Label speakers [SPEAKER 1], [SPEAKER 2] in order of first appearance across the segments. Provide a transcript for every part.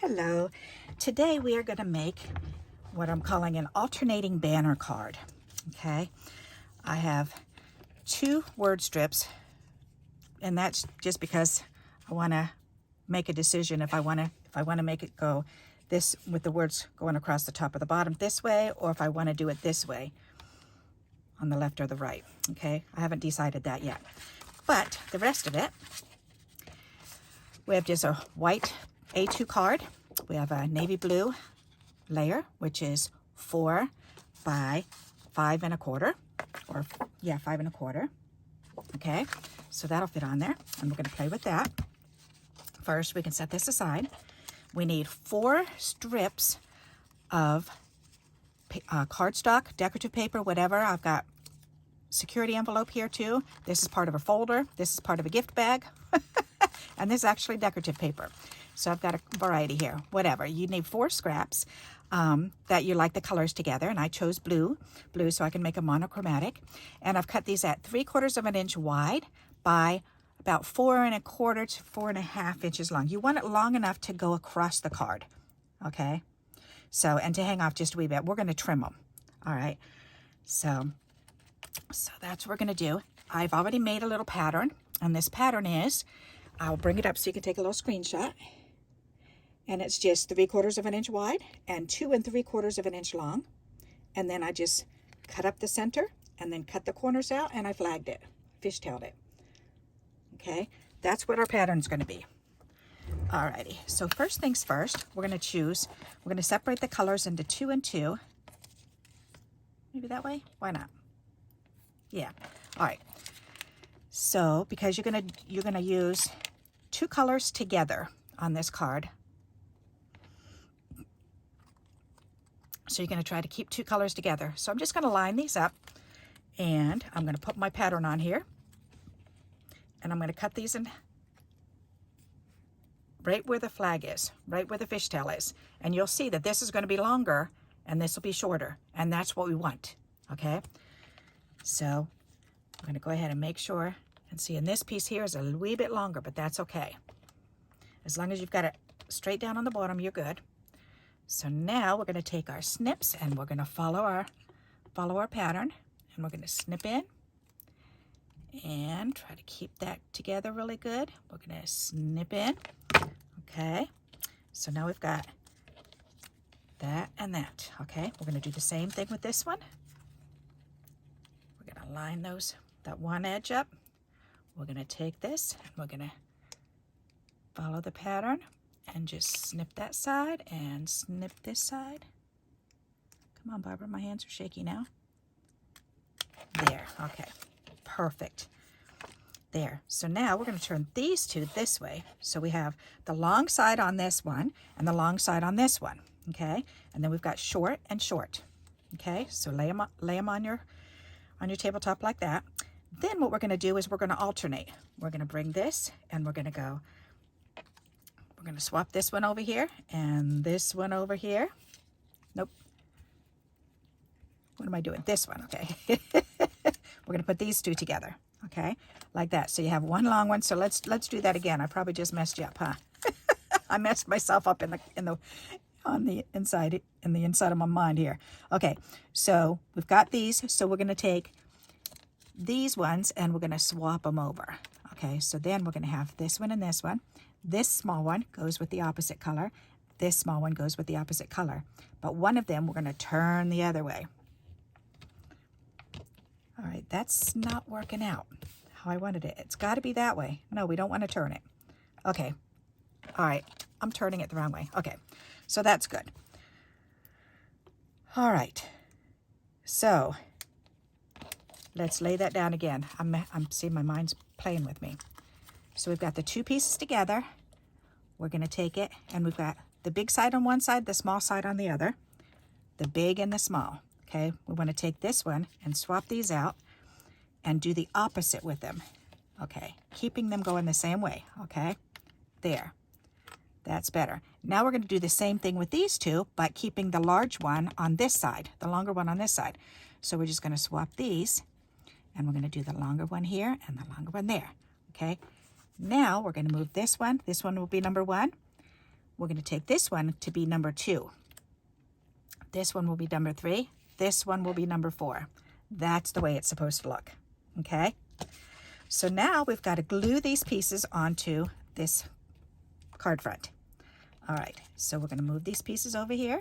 [SPEAKER 1] Hello. Today we are going to make what I'm calling an alternating banner card. Okay. I have 2 word strips, and that's just because I want to make a decision if I want to make it go this with the words going across the top of the bottom this way, or if I want to do it this way on the left or the right. Okay. I haven't decided that yet. But the rest of it, we have just a white A2 card. We have a navy blue layer, which is 4 by 5 1/4, or yeah, 5 1/4. Okay, so that'll fit on there, and we're going to play with that. First, we can set this aside. We need 4 strips of cardstock, decorative paper, whatever. I've got security envelope here too. This is part of a folder. This is part of a gift bag. And this is actually decorative paper. So I've got a variety here. Whatever. You need 4 scraps that you like the colors together. And I chose blue so I can make a monochromatic. And I've cut these at 3/4 of an inch wide by about 4 1/4 to 4 1/2 inches long. You want it long enough to go across the card. Okay. So, and to hang off just a wee bit. We're going to trim them. All right. So that's what we're going to do. I've already made a little pattern. And this pattern is, I'll bring it up so you can take a little screenshot. And it's just 3/4 of an inch wide and 2 3/4 of an inch long. And then I just cut up the center and then cut the corners out, and I flagged it, fishtailed it. Okay, that's what our pattern is going to be. Alrighty, so first things first, we're going to separate the colors into 2 and 2. Maybe that way? Why not? Yeah. All right. So because you're gonna use 2 colors together on this card. So you're gonna try to keep 2 colors together. So I'm just gonna line these up, and I'm gonna put my pattern on here, and I'm gonna cut these in right where the flag is, right where the fishtail is. And you'll see that this is gonna be longer and this will be shorter, and that's what we want, okay? So I'm going to go ahead and make sure, and see, and this piece here is a wee bit longer, but that's okay. As long as you've got it straight down on the bottom, you're good. So now we're going to take our snips, and we're going to follow our pattern, and we're going to snip in and try to keep that together really good. We're going to snip in. Okay. So now we've got that and that. Okay. We're going to do the same thing with this one. We're going to line that one edge up. We're going to take this, and we're going to follow the pattern and just snip that side and snip this side. Come on, Barbara, my hands are shaky now. There, okay, perfect. There, so now we're going to turn these 2 this way. So we have the long side on this one and the long side on this one, okay? And then we've got short and short, okay? So lay them on your tabletop like that. Then what we're going to do is we're going to alternate. We're going to bring this, and we're going to swap this one over here and this one over here. Nope. What am I doing? This one, okay. We're going to put these 2 together, okay, like that. So you have one long one. So let's do that again. I probably just messed you up, huh? I messed myself up on the inside of my mind here. Okay, so we've got these. So we're going to take these ones and we're going to swap them over. Okay, so then we're going to have this one and this one. This small one goes with the opposite color. This small one goes with the opposite color. But one of them we're going to turn the other way. All right, that's not working out how I wanted it. It's got to be that way. No, we don't want to turn it. Okay, all right, I'm turning it the wrong way. Okay, so that's good. All right, so let's lay that down again. I'm seeing my mind's playing with me. So we've got the 2 pieces together. We're going to take it, and we've got the big side on one side, the small side on the other, the big and the small. Okay, we want to take this one and swap these out and do the opposite with them. Okay, keeping them going the same way. Okay, there. That's better. Now we're going to do the same thing with these 2, but keeping the large one on this side, the longer one on this side. So we're just going to swap these, and we're going to do the longer one here and the longer one there. Okay, now we're going to move this one. This one will be number 1. we're going to take this one to be number 2. This one will be number 3. This one will be number 4. That's the way it's supposed to look. Okay? So now we've got to glue these pieces onto this card front. All right, so we're going to move these pieces over here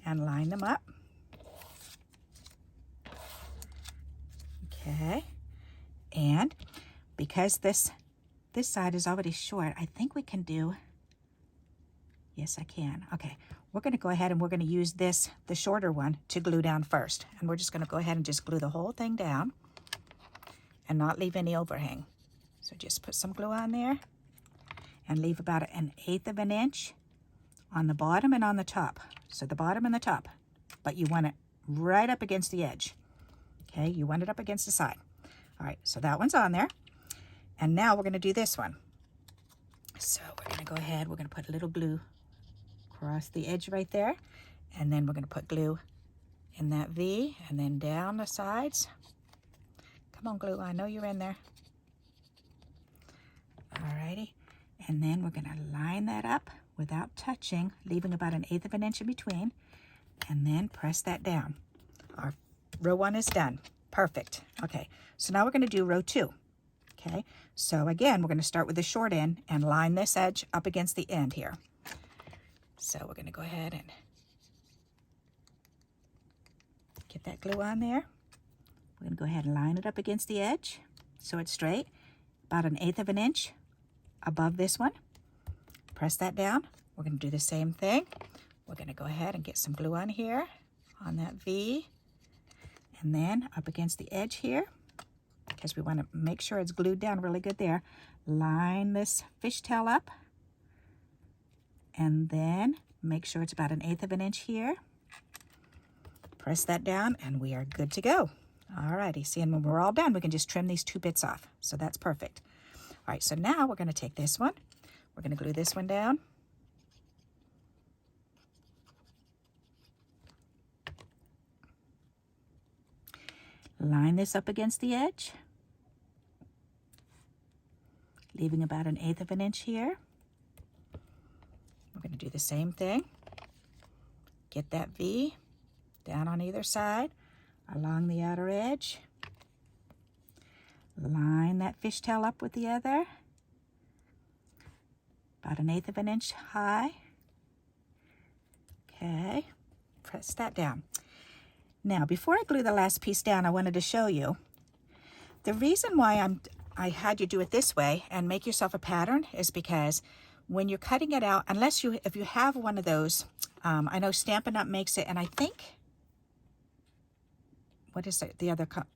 [SPEAKER 1] and line them up. Okay, and because this side is already short, I think we can do, yes I can. Okay, we're going to go ahead and we're going to use this, the shorter one, to glue down first. And we're just going to go ahead and just glue the whole thing down and not leave any overhang. So just put some glue on there and leave about 1/8 of an inch on the bottom and on the top. So the bottom and the top, but you want it right up against the edge. Okay, you want it up against the side. All right, so that one's on there. And now we're going to do this one. So we're going to go ahead, we're going to put a little glue across the edge right there. And then we're going to put glue in that V and then down the sides. Come on, glue, I know you're in there. All righty. And then we're going to line that up without touching, leaving about 1/8 of an inch in between, and then press that down. Our row 1 is done. Perfect. Okay, so now we're going to do row 2. Okay, so again, we're going to start with the short end and line this edge up against the end here. So we're going to go ahead and get that glue on there. We're going to go ahead and line it up against the edge so it's straight, about 1/8 of an inch above this one. Press that down. We're going to do the same thing. We're going to go ahead and get some glue on here on that V, and then up against the edge here, because we want to make sure it's glued down really good there. Line this fishtail up, and then make sure it's about 1/8 of an inch here. Press that down, and we are good to go. Alrighty, see, and when we're all done, we can just trim these 2 bits off. So that's perfect. All right, so now we're going to take this one. We're going to glue this one down. Line this up against the edge, leaving about 1/8 of an inch here. We're going to do the same thing. Get that V down on either side, along the outer edge. Line that fishtail up with the other, about 1/8 of an inch high. Okay, press that down. Now, before I glue the last piece down, I wanted to show you the reason why I had you do it this way and make yourself a pattern is because when you're cutting it out, if you have one of those, I know Stampin' Up! Makes it, and I think, what is it,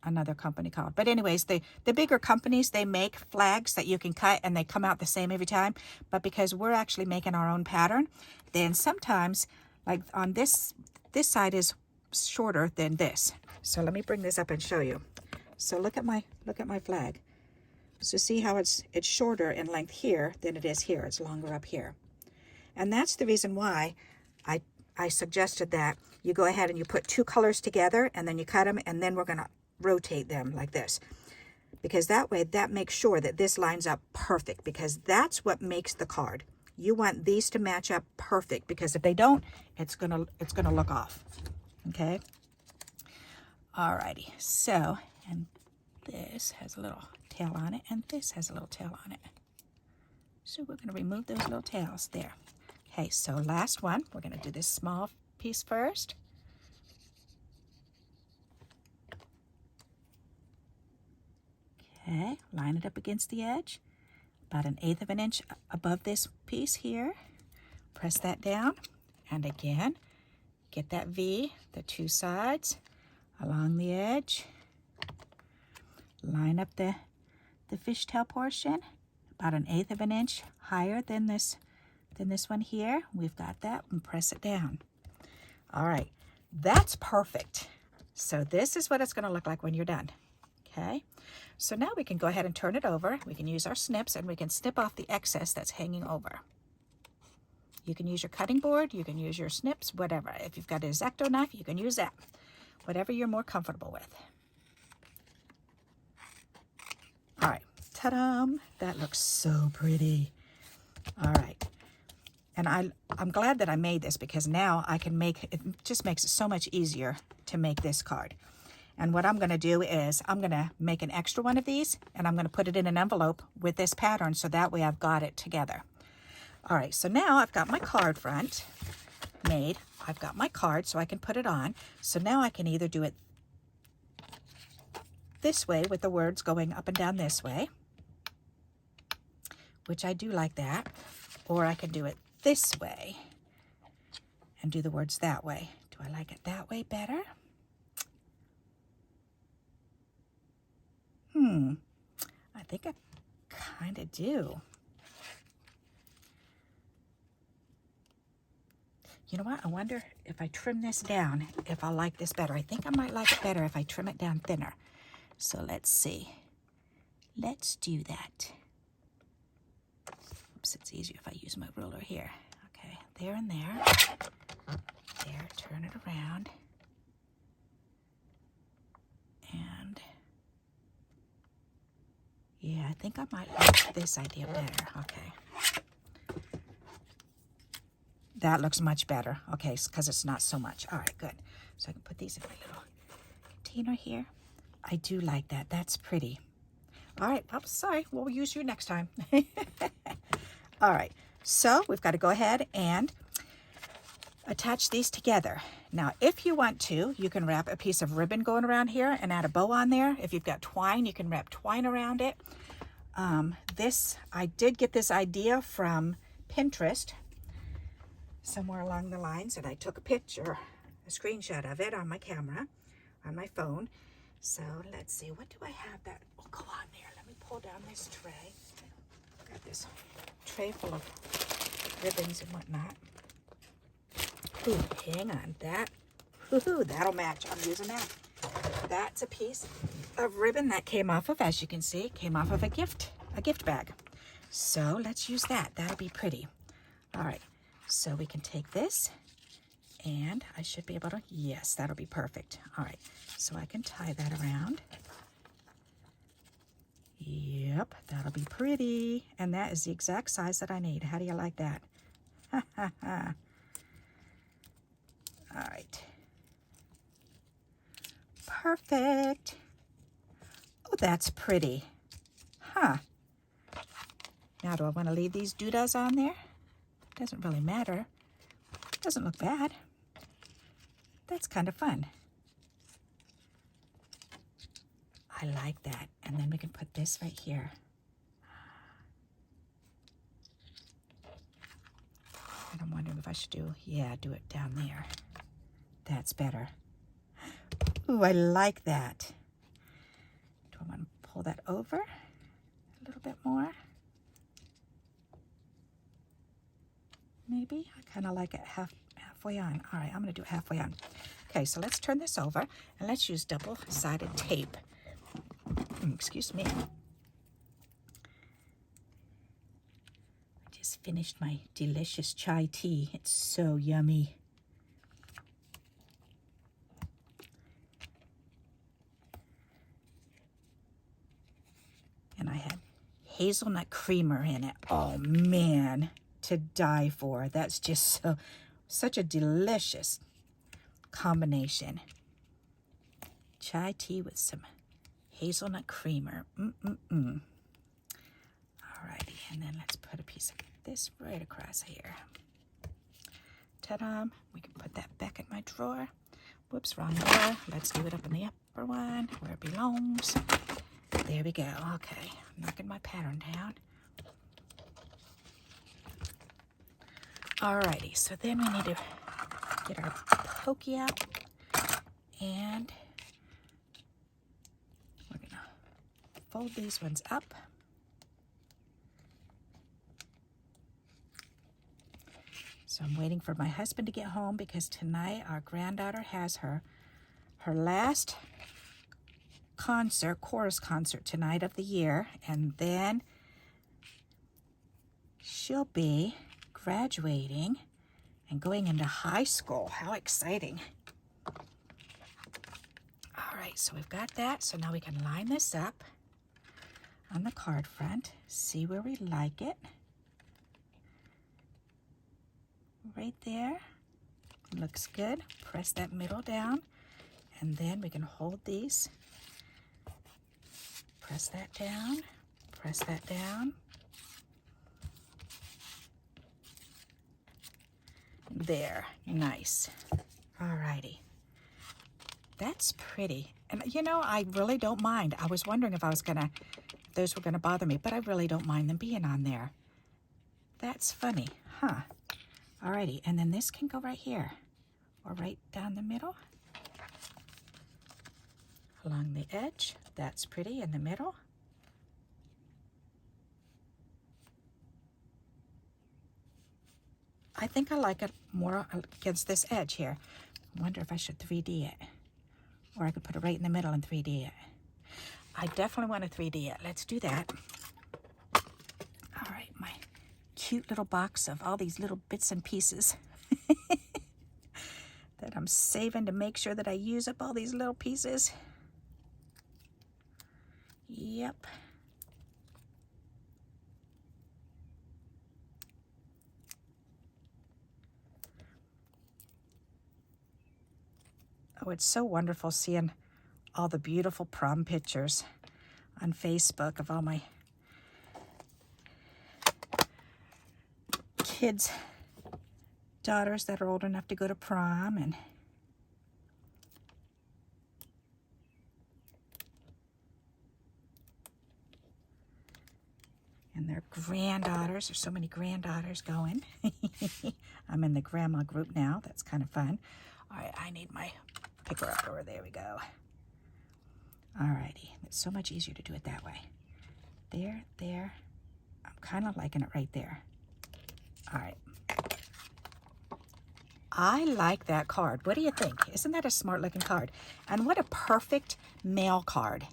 [SPEAKER 1] another company called? But anyways, the bigger companies, they make flags that you can cut and they come out the same every time. But because we're actually making our own pattern, then sometimes, like on this side is shorter than this. So let me bring this up and show you. So look at my flag. So see how it's shorter in length here than it is here. It's longer up here. And that's the reason why I suggested that you go ahead and you put 2 colors together and then you cut them, and then we're going to rotate them like this. Because that way, that makes sure that this lines up perfect, because that's what makes the card. You want these to match up perfect, because if they don't, it's gonna look off. Okay? Alrighty, so, and this has a little tail on it, and this has a little tail on it. So we're gonna remove those little tails there. Okay, so last one, we're going to do this small piece first. Okay, line it up against the edge, about 1/8 of an inch above this piece here. Press that down, and again, get that V, the 2 sides, along the edge. Line up the fishtail portion, about 1/8 of an inch higher than this one here. We've got that, and press it down. All right, that's perfect. So this is what it's going to look like when you're done. Okay, so now we can go ahead and turn it over. We can use our snips, and we can snip off the excess that's hanging over. You can use your cutting board, you can use your snips, whatever. If you've got a X-Acto knife, you can use that. Whatever you're more comfortable with. All right, ta-da! That looks so pretty. All right. And I'm glad that I made this, because now I can make, it just makes it so much easier to make this card. And what I'm going to do is I'm going to make an extra one of these, and I'm going to put it in an envelope with this pattern, so that way I've got it together. All right, so now I've got my card front made. I've got my card, so I can put it on. So now I can either do it this way with the words going up and down this way, which I do like that, or I can do it this way and do the words that way. Do I like it that way better? I think I kind of do. You know what? I wonder if I trim this down, if I'll like this better. I think I might like it better if I trim it down thinner. So let's see. Let's do that. Oops, it's easier if I use my ruler here. Okay, there and there. There, turn it around. And yeah, I think I might like this idea better. Okay. That looks much better. Okay, because it's not so much. All right, good. So I can put these in my little container here. I do like that. That's pretty. All right. Oh, sorry. We'll use you next time. All right. So we've got to go ahead and attach these together. Now, if you want to, you can wrap a piece of ribbon going around here and add a bow on there. If you've got twine, you can wrap twine around it. I did get this idea from Pinterest somewhere along the lines, and I took a picture, a screenshot of it on my camera, on my phone. So let's see, what do I have that will go on there? Let me pull down this tray. Got this tray full of ribbons and whatnot. Ooh, hang on, that'll match. I'm using that. That's a piece of ribbon that came off of, as you can see, came off of a gift bag. So let's use that. That'll be pretty. All right, so we can take this, and I should be able to, yes, that'll be perfect. All right, so I can tie that around. Yep, that'll be pretty. And that is the exact size that I need. How do you like that? Ha, ha, ha. All right. Perfect. Oh, that's pretty. Huh. Now, do I want to leave these doodahs on there? Doesn't really matter. Doesn't look bad. That's kind of fun. I like that. And then we can put this right here. And I'm wondering if I should do it down there. That's better. Ooh, I like that. Do I want to pull that over a little bit more? Maybe. I kind of like it halfway on. All right, I'm going to do it halfway on. Okay, so let's turn this over, and let's use double-sided tape. Excuse me. I just finished my delicious chai tea. It's so yummy. And I had hazelnut creamer in it. Oh man, to die for. That's just such a delicious combination. Chai tea with some hazelnut creamer. Alrighty, and then let's put a piece of this right across here. Ta-da! We can put that back in my drawer. Whoops, wrong drawer. Let's do it up in the upper one where it belongs. There we go. Okay, I'm knocking my pattern down. Alrighty, so then we need to get our pokey out, and we're gonna fold these ones up. So I'm waiting for my husband to get home, because tonight our granddaughter has her last chorus concert tonight of the year, and then she'll be graduating and going into high school. How exciting. All right, so we've got that. So now we can line this up on the card front, see where we like it. right there. Looks good. Press that middle down, and then we can hold these. Press that down, press that down. There, nice. Alrighty. That's pretty. And you know, I really don't mind. I was wondering if those were gonna bother me, but I really don't mind them being on there. That's funny, huh? Alrighty, and then this can go right here, or right down the middle. Along the edge, that's pretty in the middle. I think I like it more against this edge here. I wonder if I should 3D it, or I could put it right in the middle and 3D it. I definitely want to 3D it. Let's do that. All right, my cute little box of all these little bits and pieces that I'm saving to make sure that I use up all these little pieces. Yep. Oh, it's so wonderful seeing all the beautiful prom pictures on Facebook of all my kids' daughters that are old enough to go to prom, and their granddaughters. There's so many granddaughters going. I'm in the grandma group now. That's kind of fun. All right, I need my picker up over. There we go. Alrighty, it's so much easier to do it that way. There, there. I'm kind of liking it right there. All right. I like that card. What do you think? Isn't that a smart looking card? And what a perfect mail card.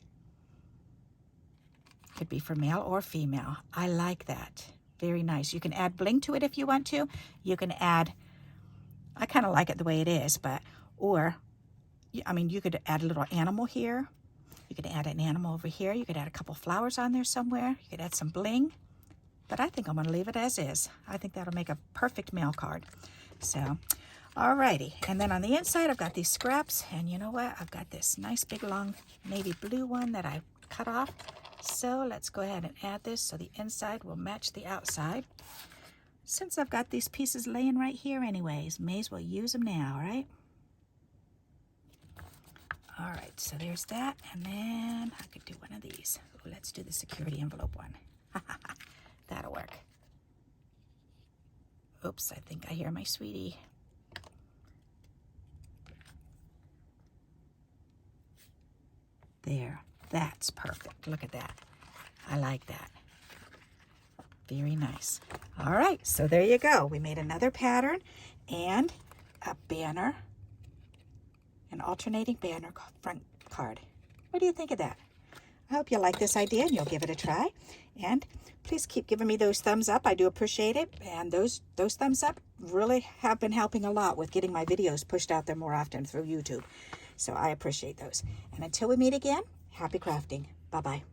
[SPEAKER 1] Could be for male or female. I like that. Very nice. You can add bling to it if you want to. You can add, I kind of like it the way it is, but, or, I mean, you could add a little animal here. You could add an animal over here. You could add a couple flowers on there somewhere. You could add some bling. But I think I'm going to leave it as is. I think that'll make a perfect mail card. So, alrighty. And then on the inside, I've got these scraps. And you know what? I've got this nice big long navy blue one that I cut off. So let's go ahead and add this so the inside will match the outside. Since I've got these pieces laying right here anyways, may as well use them now, right? All right, so there's that, and then I could do one of these. Ooh, let's do the security envelope one. That'll work. Oops, I think I hear my sweetie. There, that's perfect. Look at that. I like that. Very nice. All right, so there you go. We made another pattern and a banner. An alternating banner front card. What do you think of that? I hope you like this idea and you'll give it a try. And please keep giving me those thumbs up. I do appreciate it. And those thumbs up really have been helping a lot with getting my videos pushed out there more often through YouTube. So I appreciate those. And until we meet again, happy crafting. Bye-bye.